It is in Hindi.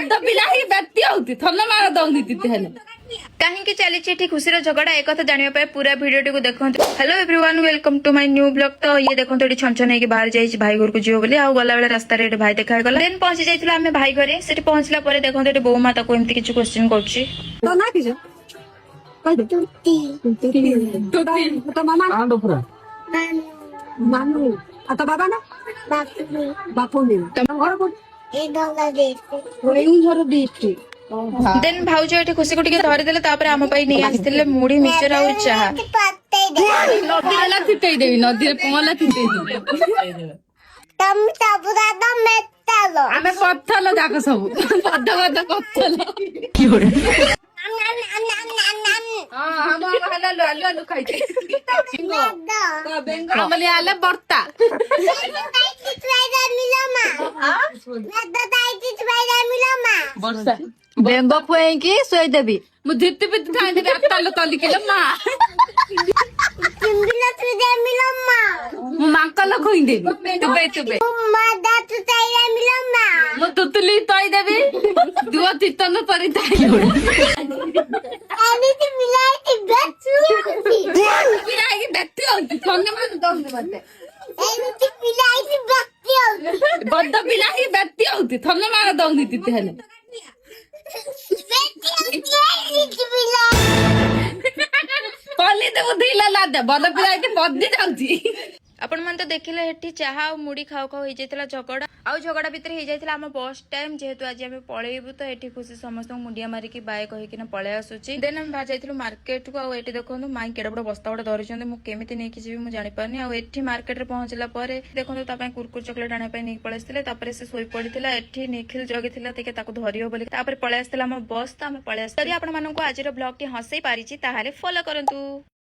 बद्ध पिला ही व्यक्ति होती थल्ला मार दौंदी तिते हेले कहीं चली खुशी झगड़ा एक कथा जाना पूरा वीडियो को देखो। Hello everyone welcome to my new blog. तो ये देखो ये छंचन है बाहर जाइए भाई घर को जीव बोली आउ गला रास्ता भाई देखा गला देन पहुंची जाइए आम भाई घरे से पहुंचला देखो ये बो माँ ताको एमती किसी क्वेश्चन देन भाउज ये खुशी को धरीदे आम नहीं आसते मुढ़ी मिक्सचर आ चाह नदी थिटे देवी नदी पहला थिटे देवी आमे पत्थल जाक सब बद्ध बद्ध पत्थल हम आलू आलू आलू खाइते हमले आले बर्ता ବର୍ଷା ବେଙ୍ଗ ଖୁଏଇକି ଶୋଇଦେବି ମୁଁ ଧିତି ପିତି ଖାଇଦେବି ଆଟାଲ ତଲିକିଲ ମା ମୁଁ ମାଙ୍କଲ ଖୁଇଦେବି ତୁବେ ତୁବେ ମୁଁ ତୁତୁଲି ତଇଦେବି ଦୁଅ ତିତନ ପରି ତାଇ ପିଲାଇକି ବ୍ୟକ୍ତି ହଉଛି ସଙ୍ଗେ ମାନେ ଦଉନି ମତେ ବଦ୍ଧ ପିଲା ହିଁ ବ୍ୟକ୍ତି ହଉଛି ଥଣ୍ଡା ମାର ଦଉନି ତିତେ ହେଲେ କଲି ଦେବୁ ଧିଲା ଲାଦେ ବଦ୍ଧ ପିଲା ଏଠି ବଦ୍ଧି ଯାଉଛି आपण मन तो देखिले हेठी चाहा और मुड़ी खाऊ खाऊ हो जाइतला झगड़ा आउ झगड़ा भितर हो जाइतला हम बस टाइम जेहेतु आज हम पळेबु तो एठी खुशी समस्त मुंडिया मारी की बाय कहि कि पळे आसुची देन हम बाहर जाइतलु मार्केट को आ एठी देखोनु माई केडा बड़ बस्ता बड़ धरि छन मु केमिति नै कि जेबी मु जानि पानी आ एठी मार्केट रे पहुंचला परे देखोनु ता पय कुरकुर चॉकलेट आने पय नै पळेस्तिले तापरे से सोई पडितिला एठी निखिल जगितिला तेके ताको धरियो बोली तापरे पळे आस्तिला हम बस त हम पळे आस्ति आपण मानको आज रो ब्लॉग टी हसै पारिची ताहाले फॉलो करंतु।